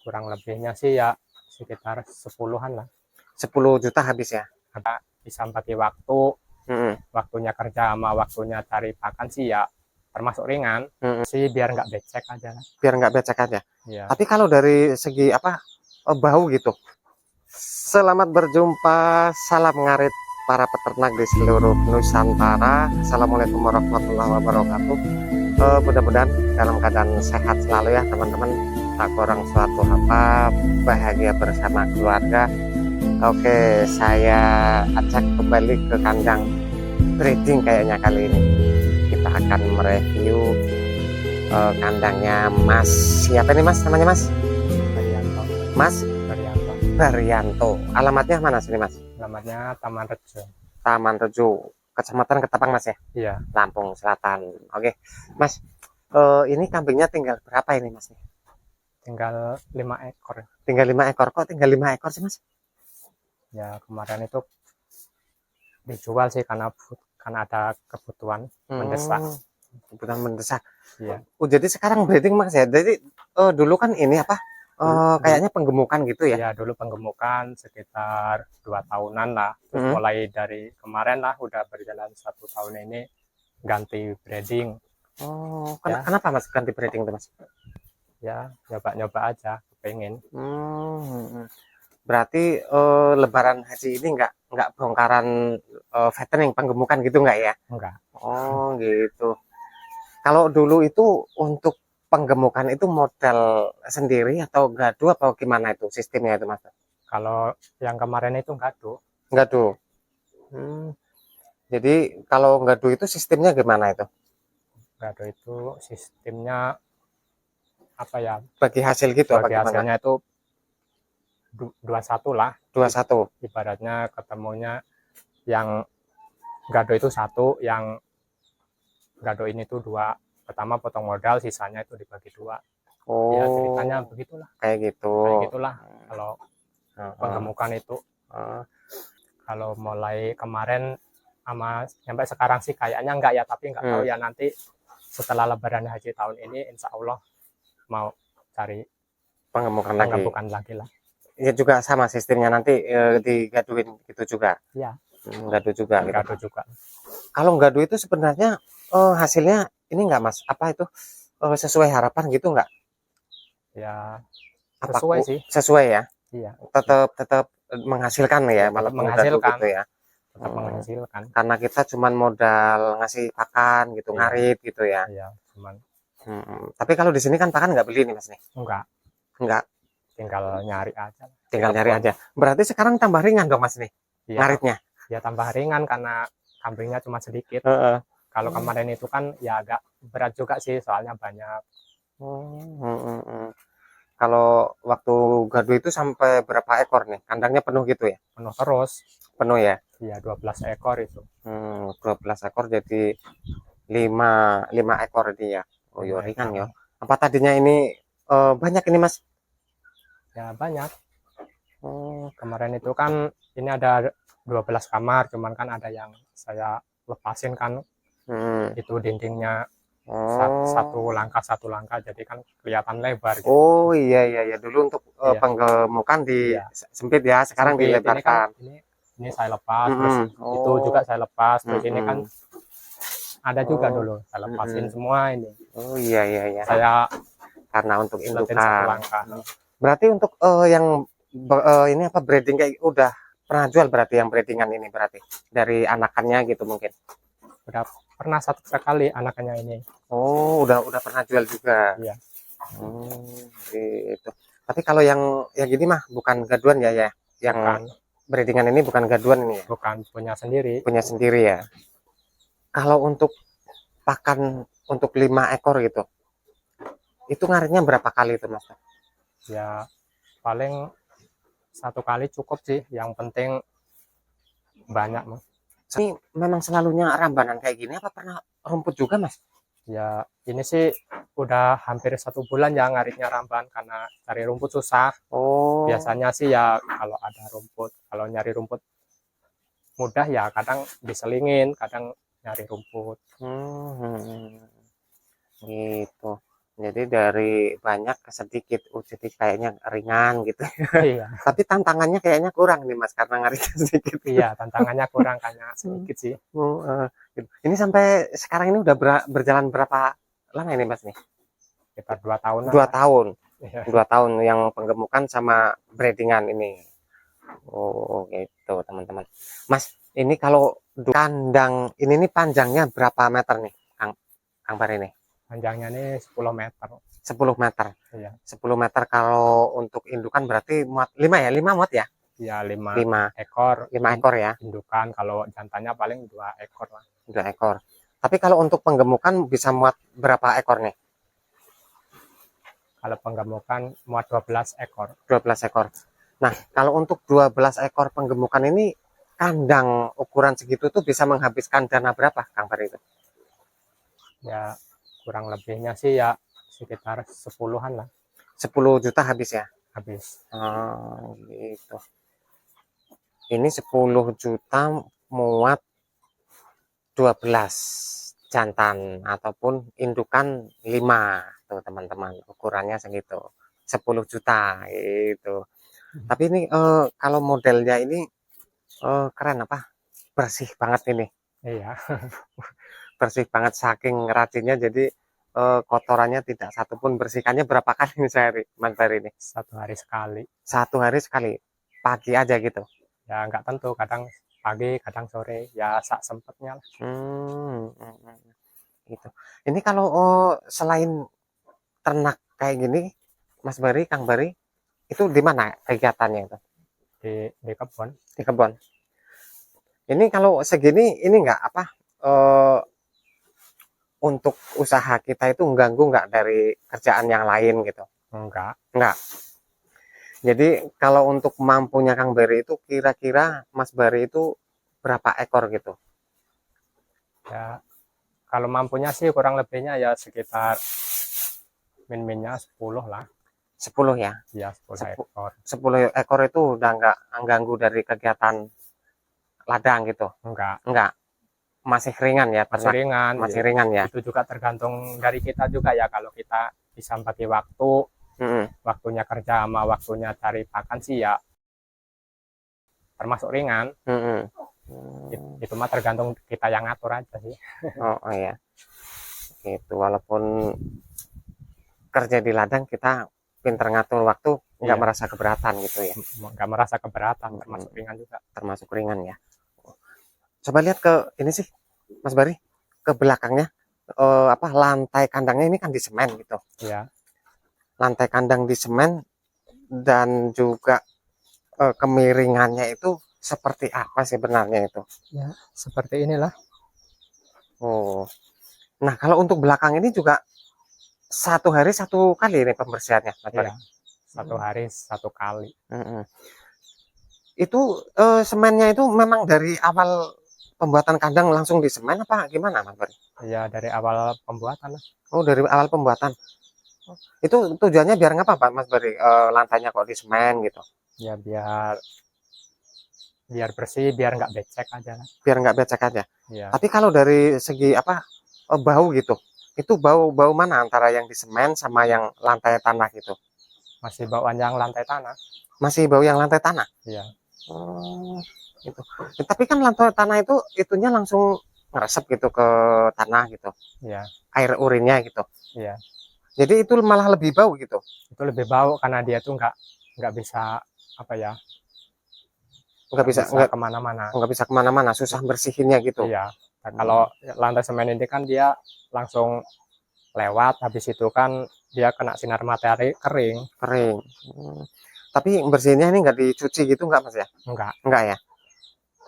kurang lebihnya sih ya sekitar 10-an lah. 10 juta habis ya. Ada bisa bagi waktu, waktunya kerja sama waktunya cari pakan sih ya termasuk ringan sih, biar nggak becek aja. Biar nggak becek aja. Ya. Tapi kalau dari segi apa bau gitu. Selamat berjumpa, salam ngarit para peternak di seluruh Nusantara. Assalamualaikum warahmatullahi wabarakatuh. Mudah-mudahan dalam keadaan sehat selalu ya teman-teman. Tak kurang suatu apa, bahagia bersama keluarga. Oke, saya acak kembali ke kandang breeding kayaknya kali ini. Kita akan mereview kandangnya Mas. Siapa nih Mas? Namanya Mas? Baryanto. Mas Baryanto. Baryanto. Alamatnya mana sini Mas? Alamatnya Taman Rejo. Taman Rejo, Kecamatan Ketapang Mas ya? Iya. Lampung Selatan. Oke, Mas. Ini kambingnya tinggal berapa ini Mas? Tinggal 5 ekor. Tinggal 5 ekor. Kok tinggal 5 ekor sih Mas? Ya kemarin itu dijual sih karena ada kebutuhan mendesak. Kebutuhan mendesak. Iya. Jadi sekarang breeding Mas ya. Jadi dulu kan ini apa? Kayaknya penggemukan gitu ya? Ya dulu penggemukan sekitar 2 tahunan lah. Terus mulai dari kemarin lah udah berjalan 1 tahun ini ganti breeding. Oh, kenapa Mas ganti breeding tuh Mas? Ya nyoba-nyoba aja, pengen. Berarti Lebaran haji ini nggak bongkaran fattening penggemukan gitu nggak ya? Enggak. Oh gitu. Kalau dulu itu untuk penggemukan itu modal sendiri atau gadu apa gimana itu sistemnya itu Mas? Kalau yang kemarin itu gadu. Gadu. Jadi kalau gadu itu sistemnya gimana itu? Gadu itu sistemnya apa ya? Bagi hasil gitu apa bagi gimana? Hasilnya itu 21 lah. 21. Ibaratnya ketemunya yang gado itu 1, yang gado ini tuh 2. Pertama potong modal, sisanya itu dibagi 2. Oh, ya ceritanya begitulah. Kayak gitu. Kayak gitulah kalau penggemukan itu. Kalau mulai kemarin sama sampai sekarang sih kayaknya enggak ya, tapi enggak tahu ya, nanti setelah Lebaran haji tahun ini insya Allah mau cari penggemukan lagi lah. Ya juga sama sistemnya nanti digaduin gitu juga. Iya. Gadu juga. Gadu juga. Kalau gadu itu sebenarnya hasilnya ini enggak Mas? Apa itu sesuai harapan gitu enggak? Ya sesuai sih. Sesuai ya. Iya. Tetap menghasilkan ya, malah menghasilkan gitu ya. Tetap menghasilkan. Karena kita cuman modal ngasih pakan gitu, ngarit gitu ya. Iya, cuman. Tapi kalau di sini kan pakan nggak beli nih Mas nih? Enggak. Tinggal nyari aja. Berarti sekarang tambah ringan dong Mas nih, ngaritnya? Ya tambah ringan karena kambingnya cuma sedikit. Kalau kemarin itu kan ya agak berat juga sih, soalnya banyak. Kalau waktu gadu itu sampai berapa ekor nih? Kandangnya penuh gitu ya? Penuh terus. Penuh ya? Iya, 12 ekor itu. 12 ekor jadi 5 ekor dia. Oh ya ringan ya. Apa tadinya ini banyak ini Mas? Ya banyak. Kemarin itu kan ini ada 12 kamar, cuman kan ada yang saya lepasin kan. Itu dindingnya satu langkah, jadi kan kelihatan lebar gitu. Oh iya dulu untuk penggemukan di sempit ya, sekarang dilebarkan. Ini saya lepas, terus itu juga saya lepas, terus ini kan ada juga dulu saya lepasin semua ini. Oh iya Saya karena untuk indukan. Satu langkah. Berarti untuk yang ini apa breeding kayak udah pernah jual berarti yang breedingan ini berarti dari anakannya gitu mungkin? Udah pernah 1 kali anakannya ini. Oh udah pernah jual juga. Iya. Gitu. Tapi kalau yang gini mah bukan gaduan ya? Yang bukan. Breedingan ini bukan gaduan ini ya? Bukan, punya sendiri. Punya sendiri ya. Kalau untuk pakan untuk 5 ekor gitu, itu ngaritnya berapa kali itu Mas? Ya paling 1 kali cukup sih, yang penting banyak Mas. Ini memang selalunya rambanan kayak gini apa pernah rumput juga Mas? Ya ini sih udah hampir 1 bulan ya ngaritnya ramban, karena cari rumput susah. Biasanya sih ya kalau ada rumput, kalau nyari rumput mudah ya kadang diselingin, kadang nyari rumput. Gitu. Jadi dari banyak ke sedikit, jadi kayaknya ringan gitu. Iya, Tapi tantangannya kayaknya kurang nih Mas, karena ngaritnya sedikit. iya, tantangannya kurang karena Hmm. sedikit sih, Oh, gitu. Ini sampai sekarang ini udah berjalan berapa lama ini Mas nih? sekitar 2 tahunan 2 lah. tahun. Iya, 2 tahun yang penggemukan sama breedingan ini. Oh, gitu teman-teman. Mas, ini kalau kandang ini nih panjangnya berapa meter nih, Kang Bar ini? panjangnya ini 10 meter. 10 meter. Iya, 10 meter kalau untuk indukan berarti muat 5 ya? 5 muat ya? iya 5 5. ekor 5 ekor ya? indukan, kalau jantannya paling 2 ekor lah. 2 ekor. Tapi kalau untuk penggemukan bisa muat berapa ekor nih? Kalau penggemukan muat 12 ekor. 12 ekor. Nah, kalau untuk 12 ekor penggemukan ini kandang ukuran segitu tuh bisa menghabiskan dana berapa, Kang Bar itu? Ya kurang lebihnya sih ya sekitar 10-an lah 10 juta habis ya? habis. Oh, gitu. Ini 10 juta muat 12 jantan ataupun indukan 5 tuh teman-teman, ukurannya segitu 10 juta itu. Tapi ini kalau modelnya ini keren apa, bersih banget ini, Iya, bersih banget saking rajinnya. Jadi kotorannya tidak satupun. Bersihkannya berapa kali nih sehari Mas Bar ini? 1 hari sekali. 1 hari sekali, pagi aja gitu? Ya nggak tentu, kadang pagi, kadang sore, ya sak sempetnya lah. Gitu. Ini kalau selain ternak kayak gini, Mas Bari, Kang Bari, itu di mana kegiatannya itu? Di kebun. Di kebun. Ini kalau segini, ini enggak apa, eh, untuk usaha kita itu mengganggu nggak dari kerjaan yang lain gitu? Enggak. Enggak. Jadi kalau untuk mampunya Kang Bari itu kira-kira Mas Bari itu berapa ekor gitu? Ya kalau mampunya sih kurang lebihnya ya sekitar min-minnya 10 lah. 10 ya? Ya 10 ekor. 10 ekor itu udah nggak mengganggu dari kegiatan ladang gitu? Enggak. Enggak. Masih ringan ya Masih ternak? ringan. Masih Ya. ringan ya? Itu juga tergantung dari kita juga ya, kalau kita bisa bagi waktu, waktunya kerja sama waktunya cari pakan sih ya termasuk ringan. Itu mah tergantung kita yang ngatur aja sih. Oh iya. Gitu. Walaupun kerja di ladang kita pinter ngatur waktu, nggak Iya. merasa keberatan gitu ya? Nggak merasa keberatan, termasuk ringan juga. Termasuk ringan ya. Coba lihat ke ini sih Mas Bari, ke belakangnya, apa, lantai kandangnya ini kan di semen gitu. Iya. Lantai kandang di semen dan juga kemiringannya itu seperti apa sih benarnya itu? Ya seperti inilah. Oh, nah kalau untuk belakang ini juga 1 hari 1 kali ini pembersihannya, Mas Bari? Iya. 1 hari 1 kali. Itu semennya itu memang dari awal pembuatan kandang langsung di semen apa gimana Mas Bari? Ya dari awal pembuatan lah. Oh, dari awal pembuatan. Itu tujuannya biar ngapa Pak Mas Bari, lantainya kok di semen gitu? Ya biar bersih, biar nggak becek aja lah. Biar nggak becek aja. Iya. Tapi kalau dari segi apa, bau gitu, itu bau mana antara yang di semen sama yang lantai tanah gitu? Masih bauan yang lantai tanah. Masih bau yang lantai tanah? Iya. Oh, gitu. Tapi kan lantai tanah itu itunya langsung ngeresep gitu ke tanah gitu, Iya. air urinnya gitu. Iya. Jadi itu malah lebih bau gitu? Itu lebih bau karena dia tuh nggak bisa apa ya, Nggak bisa kemana-mana. nggak bisa kemana-mana, susah bersihinnya gitu? Iya. Nah, kalau lantai semen ini kan dia langsung lewat, habis itu kan dia kena sinar matahari kering. Kering. Tapi bersihinnya ini nggak dicuci gitu nggak Mas ya? Enggak ya?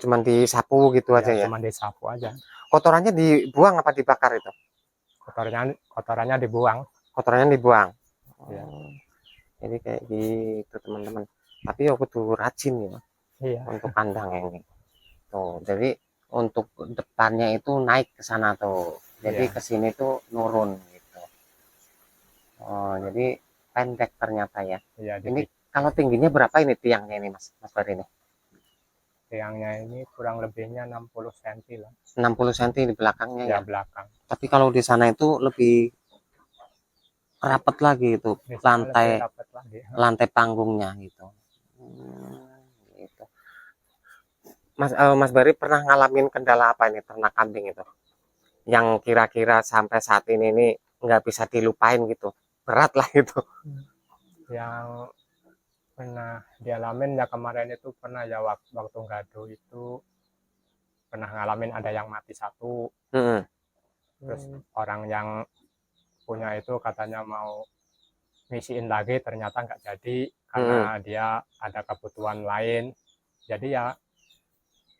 Cuman disapu gitu aja ya? Cuman disapu aja. Kotorannya dibuang apa dibakar itu? Kotorannya dibuang. Kotorannya dibuang. Iya. Jadi kayak gitu teman-teman. Tapi aku tuh rajin ya. Iya. Untuk kandang ini. Tuh, jadi untuk depannya itu naik ke sana tuh. Jadi ke sini tuh nurun gitu. Oh, jadi pendek ternyata ya. Iya, ini kalau tingginya berapa ini tiangnya ini Mas Bar ini? Tiangnya ini kurang lebihnya 60 cm lah. 60 cm di belakangnya ya? Belakang. Tapi kalau di sana itu lebih rapat lagi itu bisa lantai lebih rapat lagi. lantai panggungnya gitu. Gitu. Mas Bari pernah ngalamin kendala apa ini ternak kambing itu? Yang kira-kira sampai saat ini nggak bisa dilupain gitu. Berat lah gitu. Yang pernah dialamin ya kemarin itu pernah ya waktu gado itu pernah ngalamin ada yang mati satu. Terus orang yang punya itu katanya mau ngisiin lagi ternyata nggak jadi karena dia ada kebutuhan lain. Jadi ya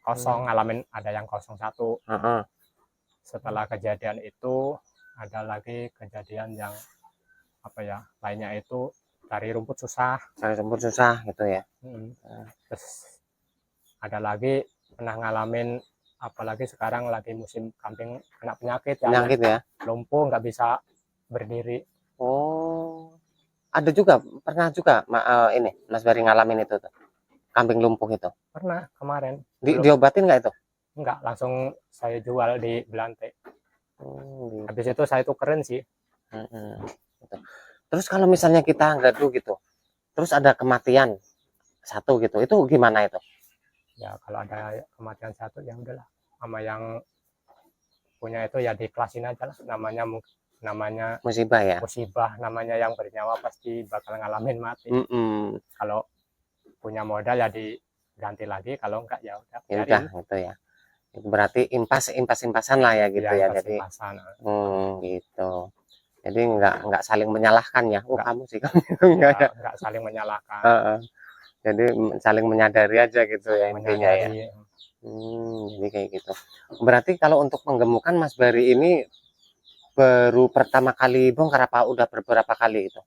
kosong, ngalamin ada yang kosong satu. Setelah kejadian itu ada lagi kejadian yang apa ya lainnya itu cari rumput susah gitu ya. Terus ada lagi pernah ngalamin apalagi sekarang lagi musim kambing kena penyakit ya, lumpuh nggak bisa berdiri. Oh, ada juga pernah juga ini Mas Bari ngalamin itu tuh kambing lumpuh itu. Pernah kemarin. Diobatin nggak itu? Enggak, langsung saya jual di Belante. Habis itu saya tukerin sih. Gitu. Terus kalau misalnya kita ngadu gitu, terus ada kematian satu gitu, itu gimana itu? Ya kalau ada kematian satu ya udahlah, sama yang punya itu ya diklasin aja lah, namanya musibah ya. Musibah, namanya yang bernyawa pasti bakal ngalamin mati. Kalau punya modal ya diganti lagi, kalau enggak ya udah. Ya udah gitu ya. Itu berarti impasan lah ya gitu ya. Jadi gitu. Jadi nggak saling menyalahkan ya. Kamu sih nggak saling menyalahkan. Jadi saling menyadari aja gitu ya intinya ya. Jadi kayak gitu. Berarti kalau untuk penggemukan Mas Bari ini baru pertama kali bongkar apa udah beberapa kali itu?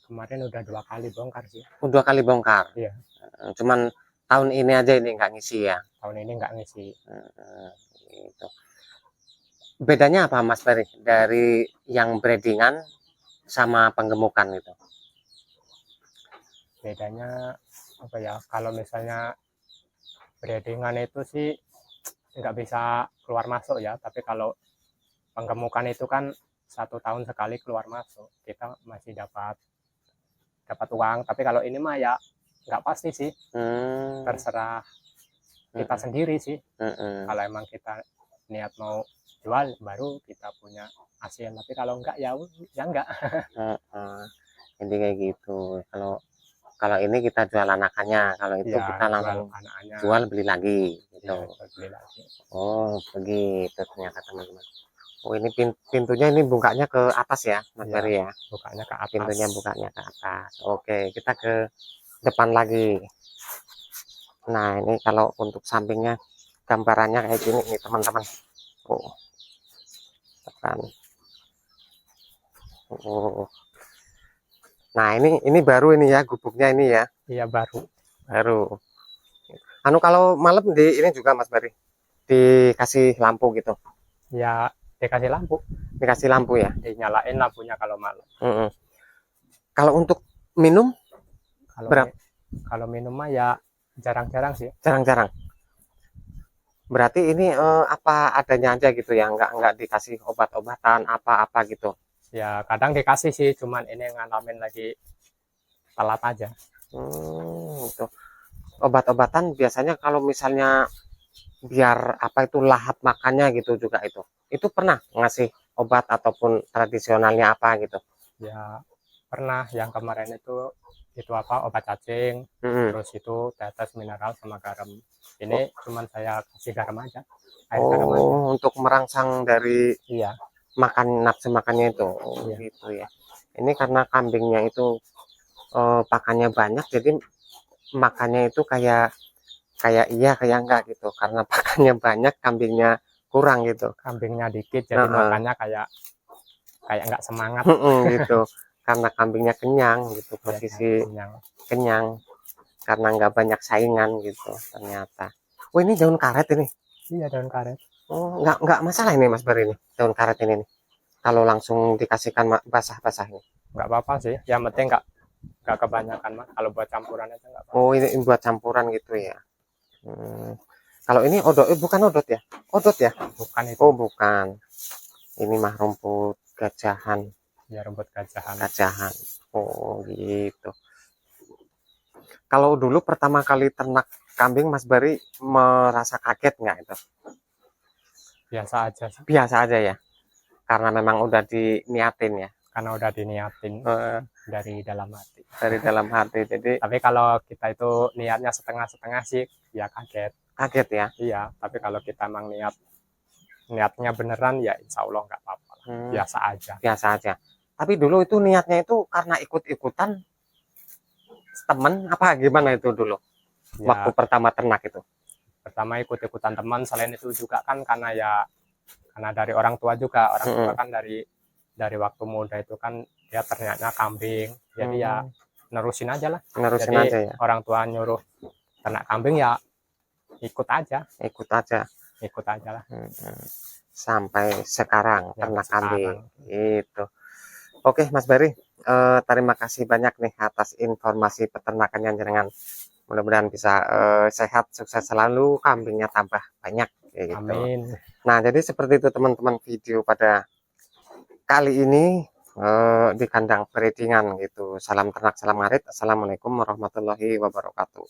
Kemarin udah 2 kali bongkar sih. 2 kali bongkar. Iya. Cuman tahun ini aja ini nggak ngisi ya. Tahun ini nggak ngisi. Gitu. Bedanya apa Mas Bari dari yang breedingan sama penggemukan itu? Bedanya apa ya? Kalau misalnya breedingan itu sih nggak bisa keluar masuk ya, tapi kalau penggemukan itu kan 1 tahun sekali keluar masuk, kita masih dapat uang. Tapi kalau ini mah ya nggak pasti sih, terserah kita sendiri sih. Kalau emang kita niat mau jual baru kita punya hasil, tapi kalau enggak ya enggak. Jadi kayak gitu. Kalau ini kita jual anakannya, kalau itu ya, kita langsung jual beli lagi gitu. Beli lagi. Oh begitu ternyata teman-teman. Oh ini pintunya ini bukanya ke atas ya Mas Bari ya. Bukanya ke atas. Pintunya bukanya ke atas. Oke kita ke depan lagi. Nah ini kalau untuk sampingnya gambarannya kayak gini nih teman-teman. Tekan. Nah ini baru ini ya gubuknya ini ya. Iya baru. Kalau malam ini juga Mas Bari dikasih lampu gitu. Ya dikasih lampu. Ya. Dinyalain lampunya kalau malam. Kalau untuk minum kalau minum mah ya jarang-jarang sih. Jarang-jarang. Berarti ini apa adanya aja gitu ya, nggak dikasih obat-obatan apa-apa gitu. Ya kadang dikasih sih, cuman ini ngalamin lagi telat aja. Gitu. Obat-obatan biasanya kalau misalnya biar apa itu lahap makannya gitu juga itu pernah ngasih obat ataupun tradisionalnya apa gitu? Ya pernah, yang kemarin itu apa obat cacing, terus itu tetes mineral sama garam. Ini cuman saya kasih garam aja, air garam aja. Untuk merangsang dari nafsu makannya itu. Gitu ya. Ini karena kambingnya itu pakannya banyak, jadi makannya itu kayak iya kayak enggak gitu, karena pakannya banyak kambingnya kurang gitu. Kambingnya dikit jadi makannya kayak enggak semangat gitu. Karena kambingnya kenyang gitu, posisi kenyang karena nggak banyak saingan gitu ternyata. Ini daun karet ini. Iya daun karet. Nggak masalah ini Mas Bari ini daun karet ini nih. Kalau langsung dikasihkan basah-basah ini. Nggak apa-apa sih, yang penting nggak kebanyakan Mas. Kalau buat campuran aja nggak apa-apa. Ini buat campuran gitu ya. Kalau ini odot bukan odot ya? Odot ya? Bukan itu. Bukan. Ini mah rumput gajahan. Ya, rumput gajahan. Gajahan. Oh gitu. Kalau dulu pertama kali ternak kambing Mas Bari merasa kaget nggak itu? Biasa aja sih, Biasa aja ya, karena memang udah diniatin ya. karena udah diniatin Eh, dari dalam hati. dari dalam hati, jadi Tapi kalau kita itu niatnya setengah-setengah sih, ya kaget. kaget ya. Iya, tapi kalau kita emang niatnya beneran, ya insya Allah nggak apa-apa. Hmm, Biasa aja. biasa aja. Tapi dulu itu niatnya itu karena ikut-ikutan temen apa gimana itu dulu? Ya, Waktu pertama ternak itu. pertama ikut-ikutan teman, selain itu juga kan karena dari orang tua juga. Orang tua kan dari waktu muda itu kan dia ternaknya kambing, jadi ya nerusin aja lah. Nerusin Jadi aja ya. orang tua nyuruh ternak kambing, ya ikut aja lah. Sampai sekarang Ya, ternak sekarang. kambing itu. Oke Mas Bari, terima kasih banyak nih atas informasi peternakan yang jenengan. Mudah-mudahan bisa sehat, sukses selalu, kambingnya tambah banyak gitu. Amin. Nah, jadi seperti itu teman-teman video pada kali ini di kandang breedingan gitu. Salam ternak, salam ngarit. Assalamualaikum warahmatullahi wabarakatuh.